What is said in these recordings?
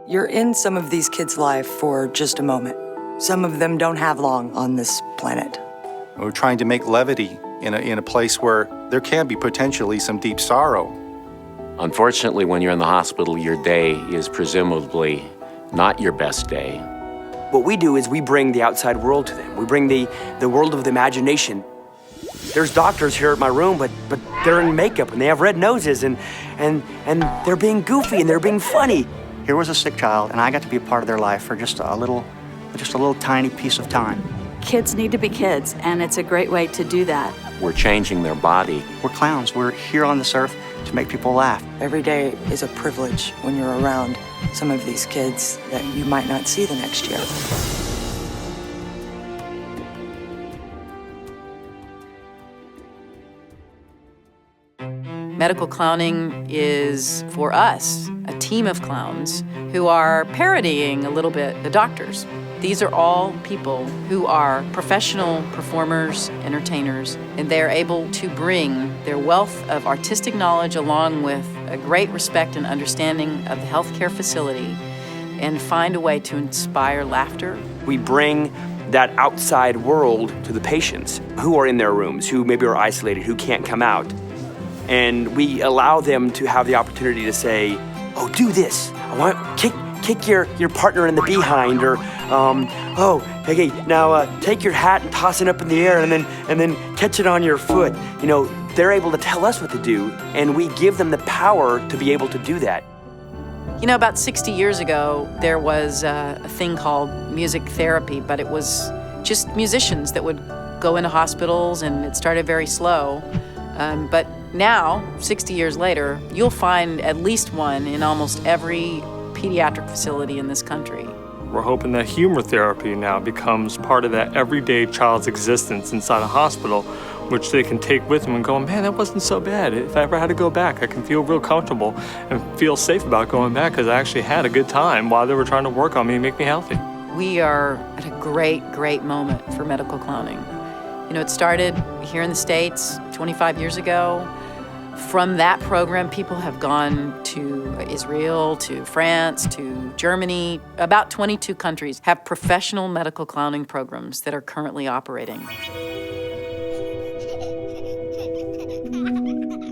You're in some of these kids' life for just a moment. Some of them don't have long on this planet. We're trying to make levity in a place where there can be potentially some deep sorrow. Unfortunately, when you're in the hospital, your day is presumably not your best day. What we do is we bring the outside world to them. We bring the world of the imagination. There's doctors here at my room, but they're in makeup and they have red noses and they're being goofy and they're being funny. Here was a sick child, and I got to be a part of their life for just a little tiny piece of time. Kids need to be kids, and it's a great way to do that. We're changing their body. We're clowns. We're here on this earth to make people laugh. Every day is a privilege when you're around some of these kids that you might not see the next year. Medical clowning is, for us, a team of clowns who are parodying a little bit the doctors. These are all people who are professional performers, entertainers, and they're able to bring their wealth of artistic knowledge along with a great respect and understanding of the healthcare facility and find a way to inspire laughter. We bring that outside world to the patients who are in their rooms, who maybe are isolated, who can't come out. And we allow them to have the opportunity to say, oh, do this. I want kick your partner in the behind, or oh, okay, now take your hat and toss it up in the air and then catch it on your foot. You know, they're able to tell us what to do, and we give them the power to be able to do that. You know, about 60 years ago, there was a thing called music therapy, but it was just musicians that would go into hospitals, and it started very slow. But now, 60 years later, you'll find at least one in almost every pediatric facility in this country. We're hoping that humor therapy now becomes part of that everyday child's existence inside a hospital, which they can take with them and go, man, that wasn't so bad. If I ever had to go back, I can feel real comfortable and feel safe about going back because I actually had a good time while they were trying to work on me and make me healthy. We are at a great moment for medical clowning. You know, it started here in the States 25 years ago. From that program, people have gone to Israel, to France, to Germany. About 22 countries have professional medical clowning programs that are currently operating.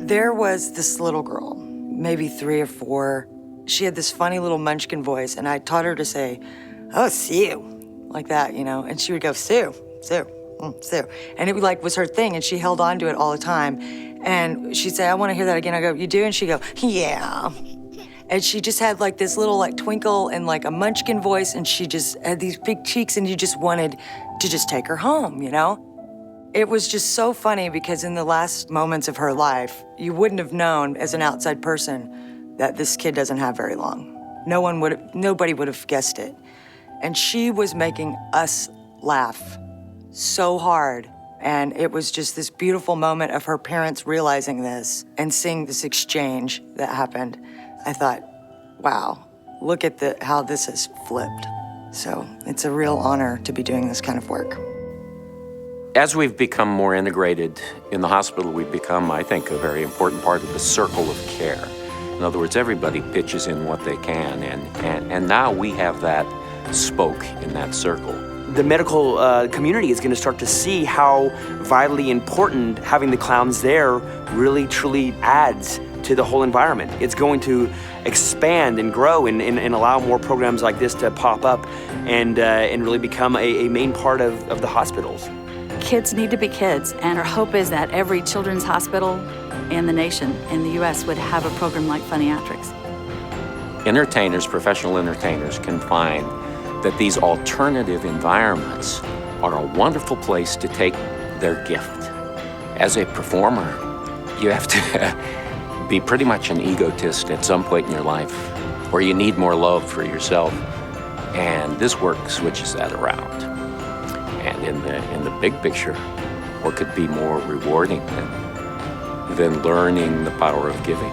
There was this little girl, maybe 3 or 4. She had this funny little munchkin voice, and I taught her to say, oh, Sue, like that, you know, and she would go, Sue, Sue. Sue. And it was her thing, and she held on to it all the time. And she'd say, I want to hear that again. I go, you do? And she'd go, yeah. And she just had like this little twinkle and like a munchkin voice, and she just had these big cheeks, and you just wanted to just take her home, you know? It was just so funny because in the last moments of her life, you wouldn't have known as an outside person that this kid doesn't have very long. Nobody would have guessed it. And she was making us laugh so hard. And it was just this beautiful moment of her parents realizing this and seeing this exchange that happened. I thought, wow, look at how this has flipped. So it's a real honor to be doing this kind of work. As we've become more integrated in the hospital, we've become, I think, a very important part of the circle of care. In other words, everybody pitches in what they can, and now we have that spoke in that circle. The medical community is going to start to see how vitally important having the clowns there really, truly adds to the whole environment. It's going to expand and grow and allow more programs like this to pop up and really become a main part of the hospitals. Kids need to be kids, and our hope is that every children's hospital in the nation, in the U.S., would have a program like Funnyatrics. Entertainers, professional entertainers, can find that these alternative environments are a wonderful place to take their gift. As a performer, you have to be pretty much an egotist at some point in your life, or you need more love for yourself, and this work switches that around. And in the big picture, what could be more rewarding than learning the power of giving?